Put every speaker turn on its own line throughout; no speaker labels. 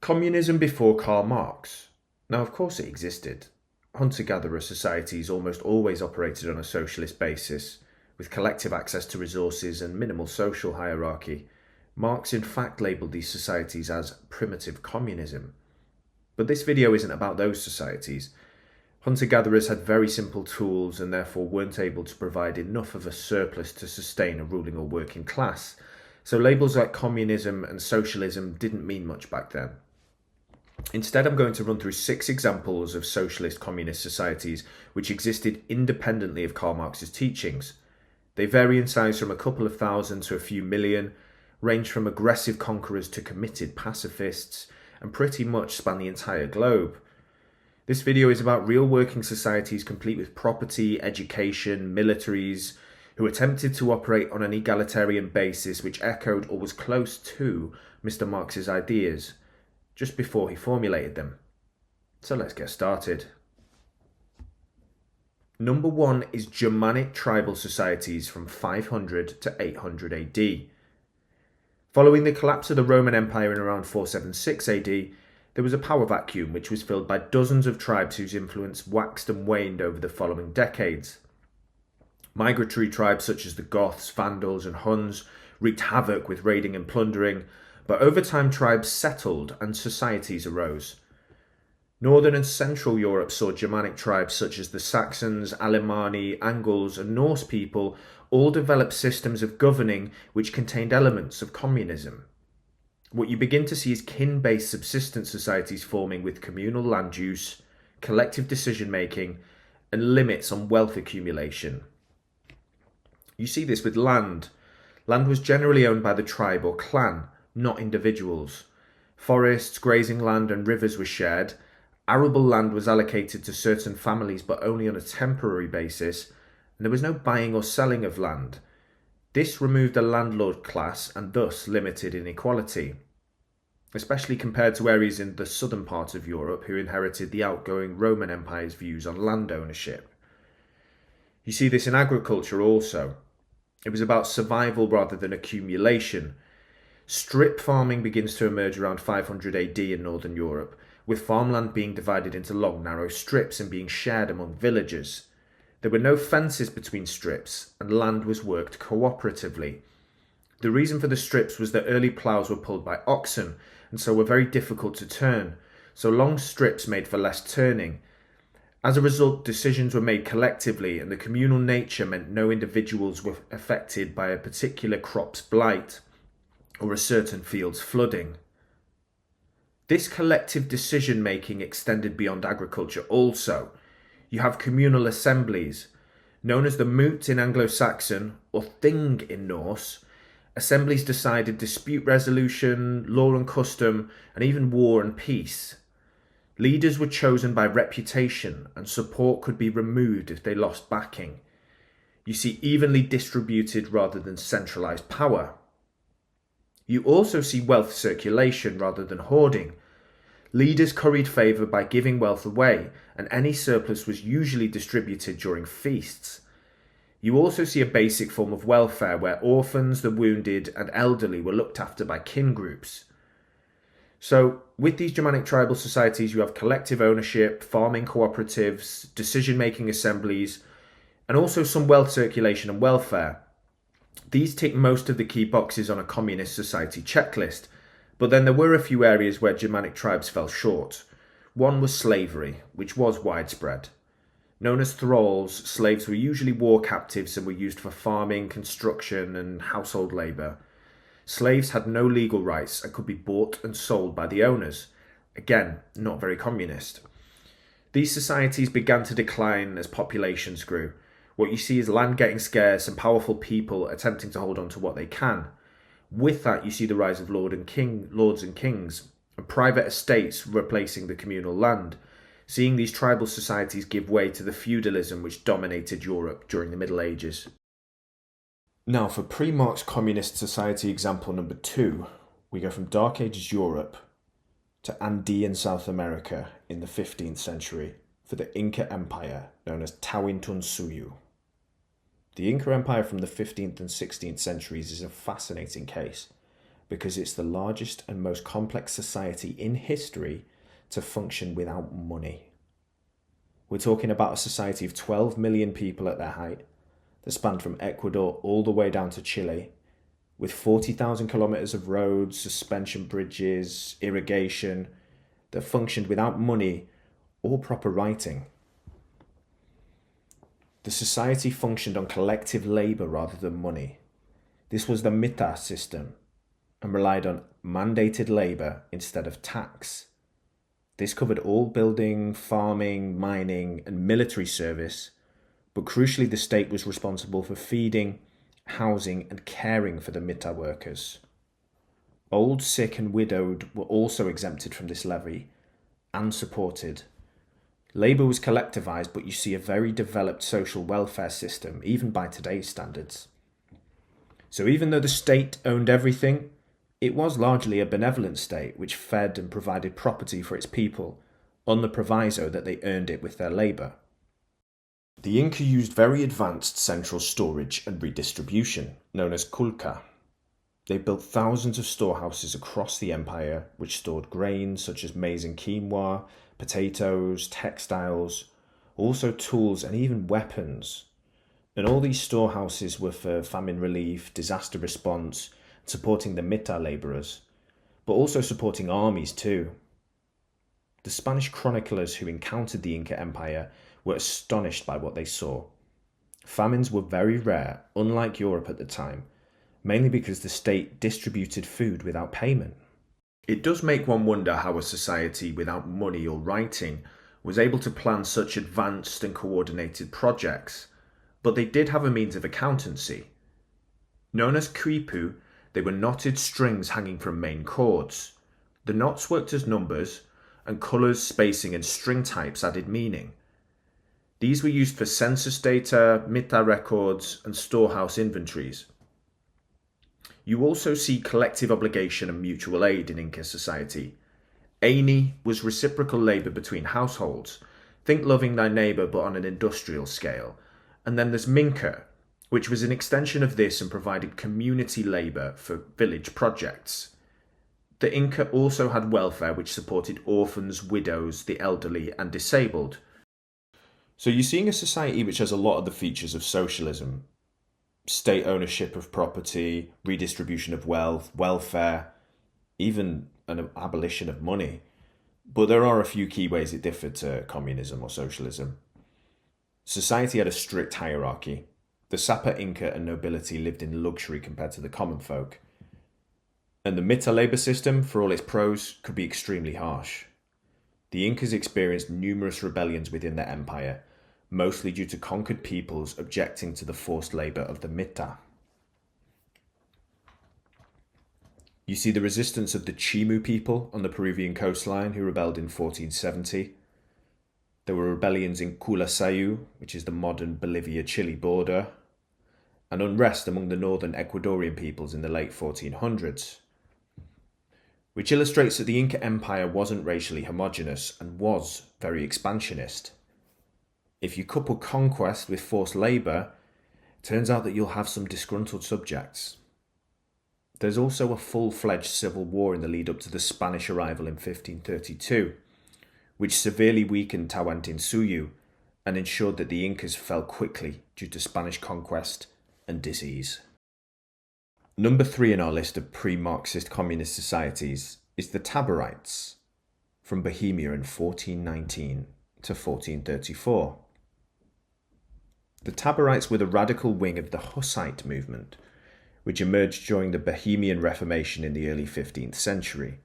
Communism before Karl Marx. Now, of course, it existed. Hunter-gatherer societies almost always operated on a socialist basis, with collective access to resources and minimal social hierarchy. Marx in fact labelled these societies as primitive communism. But this video isn't about those societies. Hunter-gatherers had very simple tools and therefore weren't able to provide enough of a surplus to sustain a ruling or working class, so labels like communism and socialism didn't mean much back then. Instead, I'm going to run through 6 examples of socialist communist societies which existed independently of Karl Marx's teachings. They vary in size from a couple of thousand to a few million, range from aggressive conquerors to committed pacifists, and pretty much span the entire globe. This video is about real working societies complete with property, education, militaries, who attempted to operate on an egalitarian basis which echoed or was close to Mr. Marx's ideas, just before he formulated them. So let's get started. Number 1 is Germanic tribal societies from 500 to 800 AD. Following the collapse of the Roman Empire in around 476 AD, there was a power vacuum which was filled by dozens of tribes whose influence waxed and waned over the following decades. Migratory tribes such as the Goths, Vandals and Huns wreaked havoc with raiding and plundering, but over time tribes settled and societies arose. Northern and Central Europe saw Germanic tribes such as the Saxons, Alemanni, Angles and Norse people all develop systems of governing which contained elements of communism. What you begin to see is kin-based subsistence societies forming with communal land use, collective decision-making and limits on wealth accumulation. You see this with land. Land was generally owned by the tribe or clan, not individuals. Forests, grazing land and rivers were shared. Arable land was allocated to certain families but only on a temporary basis, and there was no buying or selling of land. This removed the landlord class and thus limited inequality, especially compared to areas in the southern part of Europe who inherited the outgoing Roman Empire's views on land ownership. You see this in agriculture also. It was about survival rather than accumulation. Strip farming begins to emerge around 500 AD in Northern Europe, with farmland being divided into long, narrow strips and being shared among villagers. There were no fences between strips, and land was worked cooperatively. The reason for the strips was that early ploughs were pulled by oxen, and so were very difficult to turn, so long strips made for less turning. As a result, decisions were made collectively, and the communal nature meant no individuals were affected by a particular crop's blight or a certain field's flooding. This collective decision-making extended beyond agriculture also. You have communal assemblies, known as the moot in Anglo-Saxon or thing in Norse. Assemblies decided dispute resolution, law and custom, and even war and peace. Leaders were chosen by reputation, and support could be removed if they lost backing. You see evenly distributed rather than centralized power. You also see wealth circulation rather than hoarding. Leaders curried favour by giving wealth away, and any surplus was usually distributed during feasts. You also see a basic form of welfare where orphans, the wounded and elderly were looked after by kin groups. So, with these Germanic tribal societies you have collective ownership, farming cooperatives, decision-making assemblies, and also some wealth circulation and welfare. These tick most of the key boxes on a communist society checklist, but then there were a few areas where Germanic tribes fell short. One was slavery, which was widespread. Known as thralls, slaves were usually war captives and were used for farming, construction and household labour. Slaves had no legal rights and could be bought and sold by the owners. Again, not very communist. These societies began to decline as populations grew. What you see is land getting scarce and powerful people attempting to hold on to what they can. With that, you see the rise of lords and kings, and private estates replacing the communal land, seeing these tribal societies give way to the feudalism which dominated Europe during the Middle Ages. Now, for pre-Marx communist society example number 2, we go from Dark Ages Europe to Andean South America in the 15th century for the Inca Empire, known as Tawantinsuyu. The Inca Empire from the 15th and 16th centuries is a fascinating case. because it's the largest and most complex society in history to function without money. We're talking about a society of 12 million people at their height that spanned from Ecuador all the way down to Chile, with 40,000 kilometers of roads, suspension bridges, irrigation, that functioned without money or proper writing. The society functioned on collective labor rather than money. This was the mita system and relied on mandated labor instead of tax. This covered all building, farming, mining, and military service, but crucially the state was responsible for feeding, housing, and caring for the mita workers. Old, sick, and widowed were also exempted from this levy and supported. Labour was collectivised, but you see a very developed social welfare system, even by today's standards. So even though the state owned everything, it was largely a benevolent state which fed and provided property for its people on the proviso that they earned it with their labour. The Inca used very advanced central storage and redistribution, known as kulka. They built thousands of storehouses across the empire which stored grains such as maize and quinoa, potatoes, textiles, also tools and even weapons. And all these storehouses were for famine relief, disaster response, supporting the mita labourers, but also supporting armies too. The Spanish chroniclers who encountered the Inca Empire were astonished by what they saw. Famines were very rare, unlike Europe at the time, mainly because the state distributed food without payment. It does make one wonder how a society without money or writing was able to plan such advanced and coordinated projects, but they did have a means of accountancy. Known as kripu, they were knotted strings hanging from main cords. The knots worked as numbers, and colours, spacing, and string types added meaning. These were used for census data, mita records, and storehouse inventories. You also see collective obligation and mutual aid in Inca society. Aini was reciprocal labour between households. Think loving thy neighbour but on an industrial scale. And then there's Minka, which was an extension of this and provided community labour for village projects. The Inca also had welfare which supported orphans, widows, the elderly and disabled. So you're seeing a society which has a lot of the features of socialism. State ownership of property, redistribution of wealth, welfare, even an abolition of money. But there are a few key ways it differed to communism or socialism. Society had a strict hierarchy. The Sapa Inca and nobility lived in luxury compared to the common folk. And the mita labour system, for all its pros, could be extremely harsh. The Incas experienced numerous rebellions within their empire, mostly due to conquered peoples objecting to the forced labour of the mita. You see the resistance of the Chimu people on the Peruvian coastline who rebelled in 1470. There were rebellions in Culasayu, which is the modern Bolivia-Chile border, and unrest among the northern Ecuadorian peoples in the late 1400s, which illustrates that the Inca Empire wasn't racially homogeneous and was very expansionist. If you couple conquest with forced labour, it turns out that you'll have some disgruntled subjects. There's also a full-fledged civil war in the lead up to the Spanish arrival in 1532, which severely weakened Tawantinsuyu and ensured that the Incas fell quickly due to Spanish conquest and disease. Number 3 in our list of pre-Marxist communist societies is the Taborites, from Bohemia in 1419 to 1434. The Taborites were the radical wing of the Hussite movement, which emerged during the Bohemian Reformation in the early 15th century.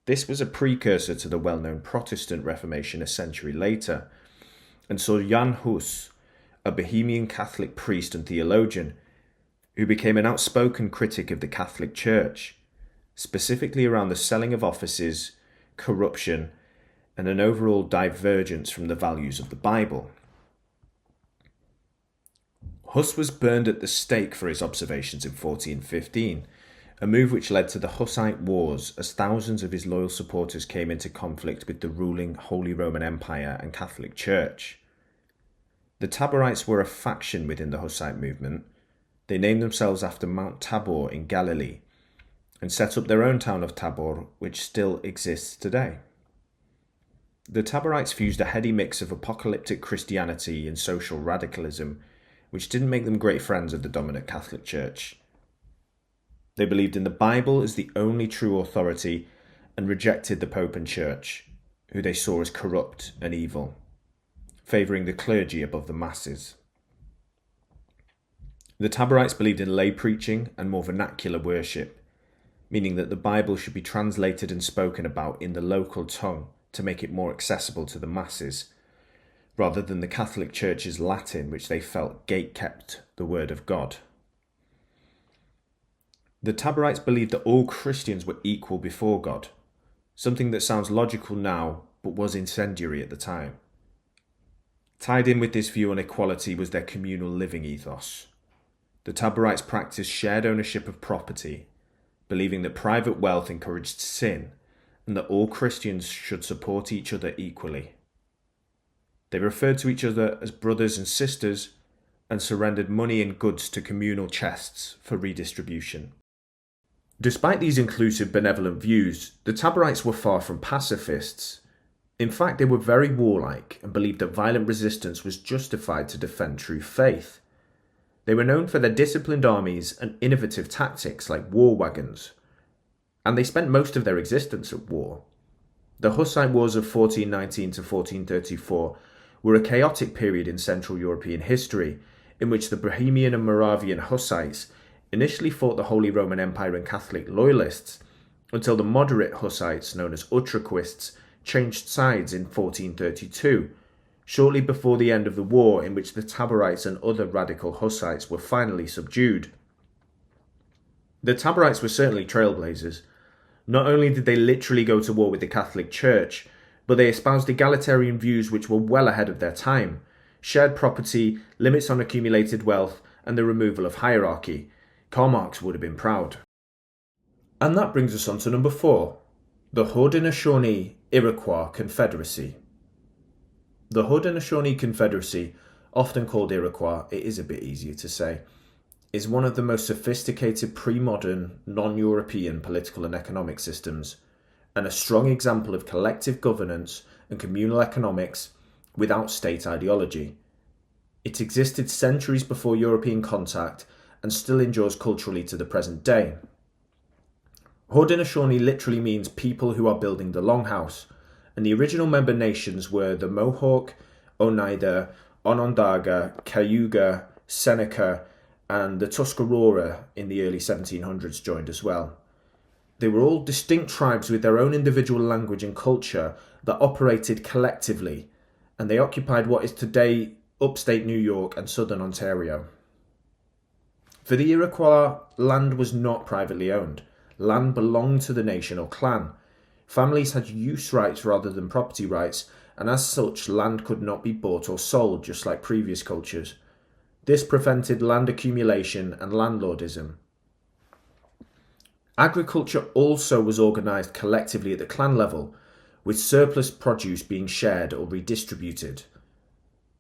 This was a precursor to the well-known Protestant Reformation a century later, and saw Jan Hus, a Bohemian Catholic priest and theologian, who became an outspoken critic of the Catholic Church, specifically around the selling of offices, corruption, and an overall divergence from the values of the Bible. Hus was burned at the stake for his observations in 1415, a move which led to the Hussite Wars as thousands of his loyal supporters came into conflict with the ruling Holy Roman Empire and Catholic Church. The Taborites were a faction within the Hussite movement. They named themselves after Mount Tabor in Galilee, and set up their own town of Tabor, which still exists today. The Taborites fused a heady mix of apocalyptic Christianity and social radicalism, which didn't make them great friends of the dominant Catholic Church. They believed in the Bible as the only true authority and rejected the Pope and Church, who they saw as corrupt and evil, favouring the clergy above the masses. The Taborites believed in lay preaching and more vernacular worship, meaning that the Bible should be translated and spoken about in the local tongue to make it more accessible to the masses, rather than the Catholic Church's Latin, which they felt gatekept the Word of God. The Taborites believed that all Christians were equal before God, something that sounds logical now but was incendiary at the time. Tied in with this view on equality was their communal living ethos. The Taborites practiced shared ownership of property, believing that private wealth encouraged sin and that all Christians should support each other equally. They referred to each other as brothers and sisters and surrendered money and goods to communal chests for redistribution. Despite these inclusive, benevolent views, the Taborites were far from pacifists. In fact, they were very warlike and believed that violent resistance was justified to defend true faith. They were known for their disciplined armies and innovative tactics like war wagons, and they spent most of their existence at war. The Hussite Wars of 1419 to 1434 were a chaotic period in Central European history, in which the Bohemian and Moravian Hussites initially fought the Holy Roman Empire and Catholic loyalists, until the moderate Hussites, known as Utraquists, changed sides in 1432, shortly before the end of the war, in which the Taborites and other radical Hussites were finally subdued. The Taborites were certainly trailblazers. Not only did they literally go to war with the Catholic Church, but they espoused egalitarian views which were well ahead of their time: shared property, limits on accumulated wealth, and the removal of hierarchy. Karl Marx would have been proud. And that brings us on to number 4, the Haudenosaunee Iroquois Confederacy. The Haudenosaunee Confederacy, often called Iroquois, it is a bit easier to say, is one of the most sophisticated pre-modern, non-European political and economic systems, and a strong example of collective governance and communal economics without state ideology. It existed centuries before European contact and still endures culturally to the present day. Haudenosaunee literally means people who are building the longhouse, and the original member nations were the Mohawk, Oneida, Onondaga, Cayuga, Seneca, and the Tuscarora in the early 1700s joined as well. They were all distinct tribes with their own individual language and culture that operated collectively, and they occupied what is today upstate New York and southern Ontario. For the Iroquois, land was not privately owned. Land belonged to the nation or clan. Families had use rights rather than property rights, and as such, land could not be bought or sold, just like previous cultures. This prevented land accumulation and landlordism. Agriculture also was organised collectively at the clan level, with surplus produce being shared or redistributed.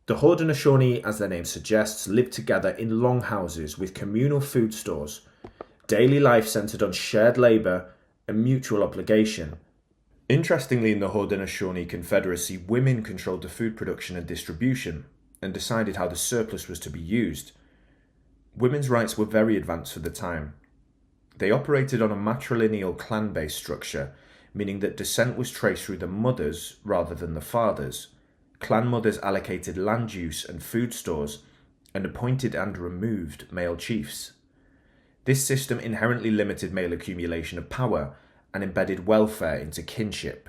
The Haudenosaunee, as their name suggests, lived together in longhouses with communal food stores. Daily life centred on shared labour and mutual obligation. Interestingly, in the Haudenosaunee Confederacy, women controlled the food production and distribution, and decided how the surplus was to be used. Women's rights were very advanced for the time. They operated on a matrilineal clan-based structure, meaning that descent was traced through the mothers rather than the fathers. Clan mothers allocated land use and food stores, and appointed and removed male chiefs. This system inherently limited male accumulation of power and embedded welfare into kinship.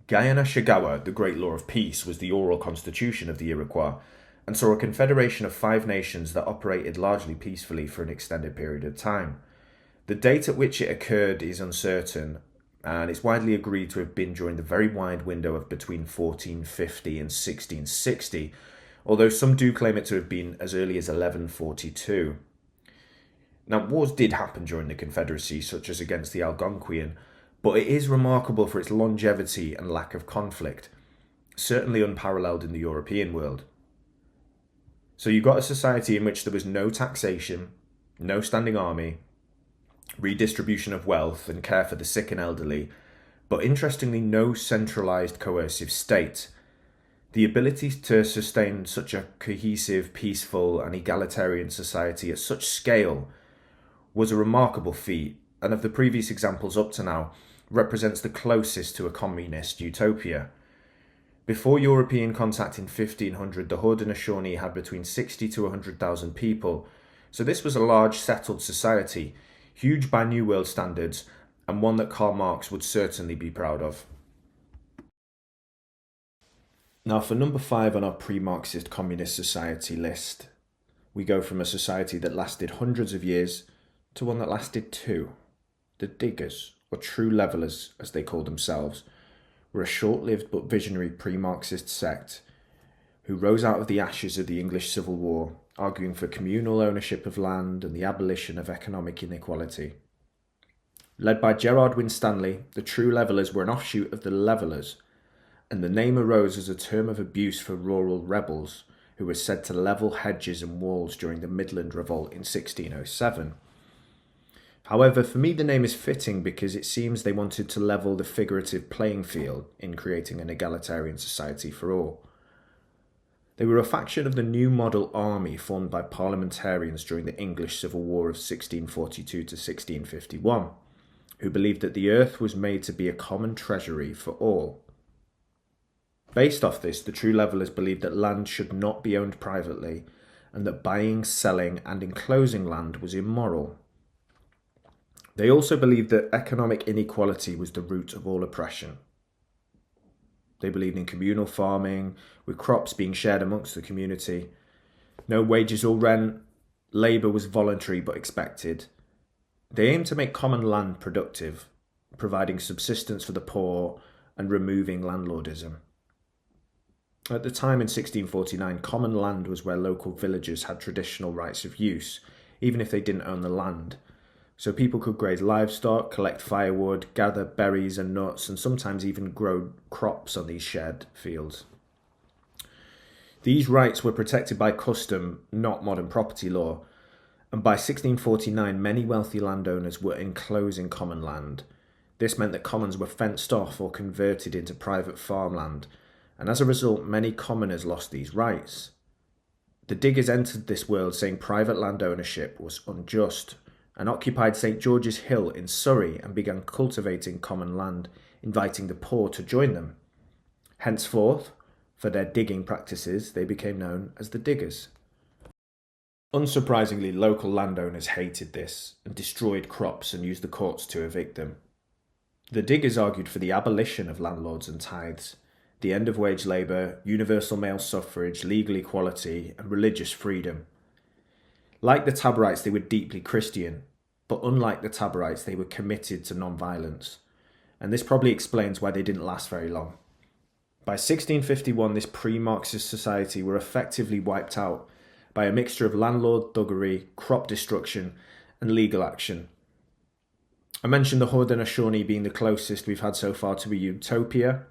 Guyana-Shagawa, the Great Law of Peace, was the oral constitution of the Iroquois, and saw a confederation of 5 nations that operated largely peacefully for an extended period of time. The date at which it occurred is uncertain, and it's widely agreed to have been during the very wide window of between 1450 and 1660, although some do claim it to have been as early as 1142. Now, wars did happen during the Confederacy, such as against the Algonquian, but it is remarkable for its longevity and lack of conflict, certainly unparalleled in the European world. So you got a society in which there was no taxation, no standing army, redistribution of wealth, and care for the sick and elderly, but interestingly, no centralized coercive state. The ability to sustain such a cohesive, peaceful, and egalitarian society at such scale was a remarkable feat, and of the previous examples up to now, represents the closest to a communist utopia. Before European contact in 1500, the Haudenosaunee had between 60 to 100,000 people, so this was a large settled society, huge by New World standards, and one that Karl Marx would certainly be proud of. Now for number 5 on our pre-Marxist communist society list, we go from a society that lasted hundreds of years to one that lasted 2. The Diggers, or True Levelers as they called themselves, were a short-lived but visionary pre-Marxist sect who rose out of the ashes of the English Civil War, arguing for communal ownership of land and the abolition of economic inequality. Led by Gerard Winstanley, the True Levelers were an offshoot of the Levellers, and the name arose as a term of abuse for rural rebels who were said to level hedges and walls during the Midland Revolt in 1607. However, for me the name is fitting because it seems they wanted to level the figurative playing field in creating an egalitarian society for all. They were a faction of the New Model Army formed by parliamentarians during the English Civil War of 1642 to 1651, who believed that the earth was made to be a common treasury for all. Based off this, the True Levelers believed that land should not be owned privately, and that buying, selling, and enclosing land was immoral. They also believed that economic inequality was the root of all oppression. They believed in communal farming, with crops being shared amongst the community. No wages or rent, labour was voluntary but expected. They aimed to make common land productive, providing subsistence for the poor and removing landlordism. At the time in 1649, common land was where local villagers had traditional rights of use, even if they didn't own the land. So people could graze livestock, collect firewood, gather berries and nuts, and sometimes even grow crops on these shared fields. These rights were protected by custom, not modern property law, and by 1649 many wealthy landowners were enclosing common land. This meant that commons were fenced off or converted into private farmland, and as a result many commoners lost these rights. The Diggers entered this world saying private land ownership was unjust, and occupied St. George's Hill in Surrey and began cultivating common land, inviting the poor to join them. Henceforth, for their digging practices, they became known as the Diggers. Unsurprisingly, local landowners hated this and destroyed crops and used the courts to evict them. The Diggers argued for the abolition of landlords and tithes, the end of wage labour, universal male suffrage, legal equality, and religious freedom. Like the Taborites, they were deeply Christian, but unlike the Taborites, they were committed to non-violence, and this probably explains why they didn't last very long. By 1651, this pre-Marxist society were effectively wiped out by a mixture of landlord thuggery, crop destruction, and legal action. I mentioned the Haudenosaunee being the closest we've had so far to a utopia.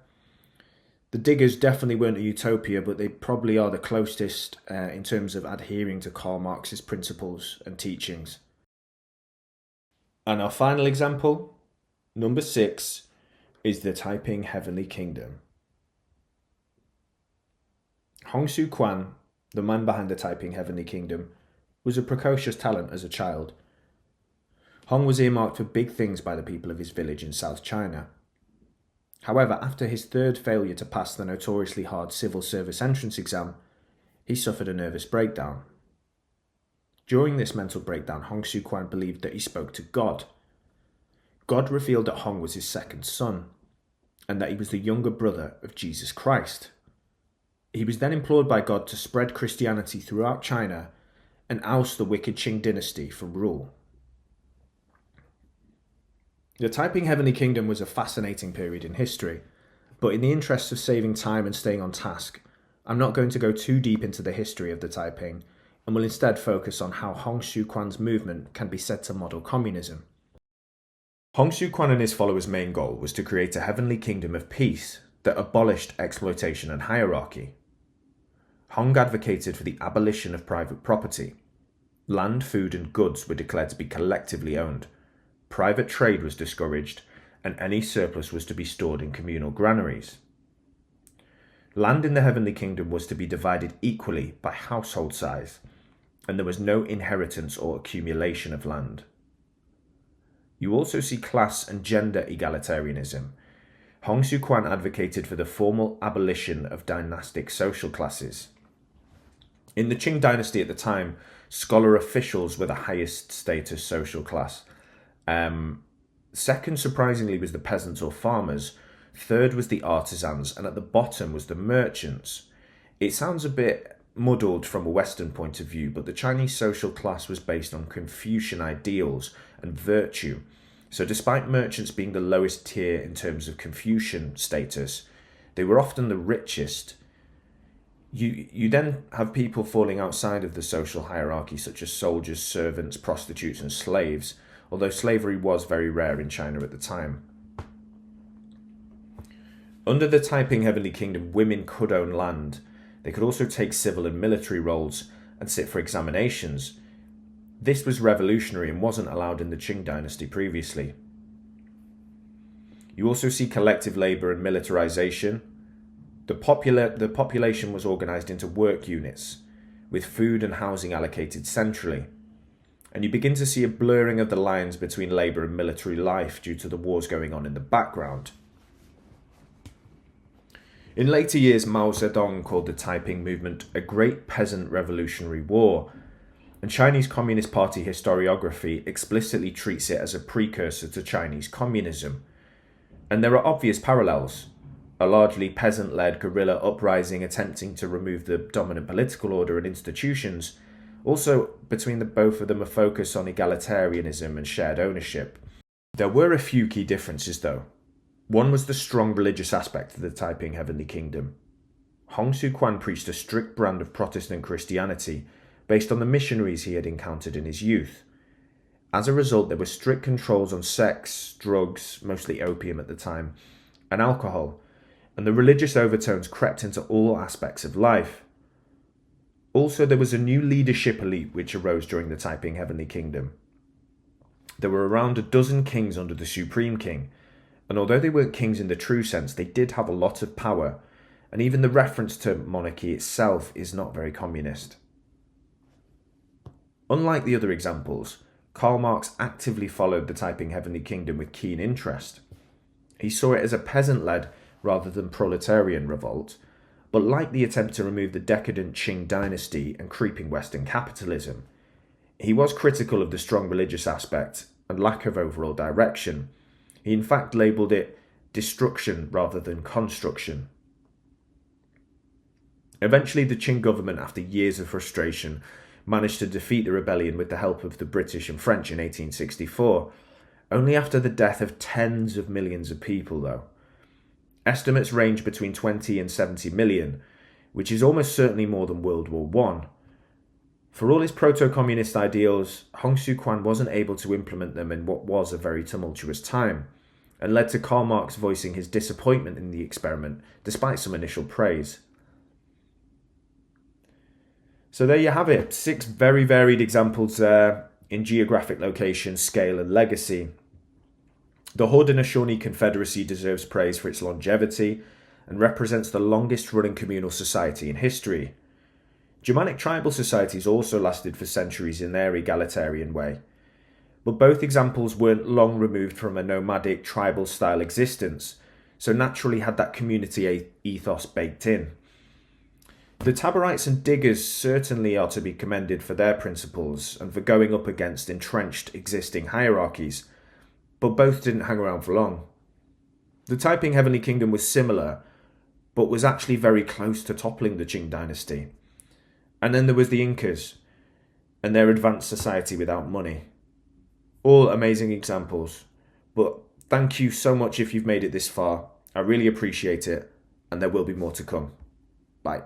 The Diggers definitely weren't a utopia, but they probably are the closest in terms of adhering to Karl Marx's principles and teachings. And our final example, number 6, is the Taiping Heavenly Kingdom. Hong Soo Quan, the man behind the Taiping Heavenly Kingdom, was a precocious talent as a child. Hong was earmarked for big things by the people of his village in South China. However, after his third failure to pass the notoriously hard civil service entrance exam, he suffered a nervous breakdown. During this mental breakdown, Hong Soo Quan believed that he spoke to God. God revealed that Hong was his second son, and that he was the younger brother of Jesus Christ. He was then implored by God to spread Christianity throughout China and oust the wicked Qing dynasty from rule. The Taiping Heavenly Kingdom was a fascinating period in history, but in the interests of saving time and staying on task, I'm not going to go too deep into the history of the Taiping, and will instead focus on how Hong Soo Quan's movement can be said to model communism. Hong Soo Quan and his followers' main goal was to create a heavenly kingdom of peace that abolished exploitation and hierarchy. Hong advocated for the abolition of private property. Land, food, and goods were declared to be collectively owned. private trade was discouraged, and any surplus was to be stored in communal granaries. Land in the Heavenly Kingdom was to be divided equally by household size, and there was no inheritance or accumulation of land. You also see class and gender egalitarianism. Hong Xiuquan advocated for the formal abolition of dynastic social classes. In the Qing dynasty at the time, scholar officials were the highest status social class. Second, surprisingly, was the peasants or farmers. Third was the artisans, and at the bottom was the merchants. It sounds a bit muddled from a Western point of view, but the Chinese social class was based on Confucian ideals and virtue. So despite merchants being the lowest tier in terms of Confucian status, they were often the richest. You then have people falling outside of the social hierarchy, such as soldiers, servants, prostitutes, and slaves, although slavery was very rare in China at the time. Under the Taiping Heavenly Kingdom, women could own land. They could also take civil and military roles and sit for examinations. This was revolutionary and wasn't allowed in the Qing dynasty previously. You also see collective labour and militarization. The population was organised into work units, with food and housing allocated centrally. And you begin to see a blurring of the lines between labour and military life due to the wars going on in the background. In later years, Mao Zedong called the Taiping movement a great peasant revolutionary war, and Chinese Communist Party historiography explicitly treats it as a precursor to Chinese communism. And there are obvious parallels. A largely peasant-led guerrilla uprising attempting to remove the dominant political order and institutions. Also, between the both of them, a focus on egalitarianism and shared ownership. There were a few key differences, though. One was the strong religious aspect of the Taiping Heavenly Kingdom. Hong Xiuquan preached a strict brand of Protestant Christianity based on the missionaries he had encountered in his youth. As a result, there were strict controls on sex, drugs, mostly opium at the time, and alcohol, and the religious overtones crept into all aspects of life. Also, there was a new leadership elite which arose during the Taiping Heavenly Kingdom. There were around a dozen kings under the Supreme King, and although they weren't kings in the true sense, they did have a lot of power, and even the reference to monarchy itself is not very communist. Unlike the other examples, Karl Marx actively followed the Taiping Heavenly Kingdom with keen interest. He saw it as a peasant-led rather than proletarian revolt, but liked the attempt to remove the decadent Qing dynasty and creeping Western capitalism. He was critical of the strong religious aspect and lack of overall direction. He in fact labelled it destruction rather than construction. Eventually, the Qing government, after years of frustration, managed to defeat the rebellion with the help of the British and French in 1864, only after the death of tens of millions of people, though. Estimates range between 20 and 70 million, which is almost certainly more than World War I. For all his proto-communist ideals, Hong Xiuquan wasn't able to implement them in what was a very tumultuous time, and led to Karl Marx voicing his disappointment in the experiment, despite some initial praise. So there you have it, 6 very varied examples there in geographic location, scale and legacy. The Haudenosaunee Confederacy deserves praise for its longevity and represents the longest running communal society in history. Germanic tribal societies also lasted for centuries in their egalitarian way, but both examples weren't long removed from a nomadic tribal style existence, so naturally had that community ethos baked in. The Taborites and diggers certainly are to be commended for their principles and for going up against entrenched existing hierarchies, but both didn't hang around for long. The Taiping Heavenly Kingdom was similar, but was actually very close to toppling the Qing dynasty. And then there was the Incas and their advanced society without money. All amazing examples, but thank you so much if you've made it this far. I really appreciate it, and there will be more to come. Bye.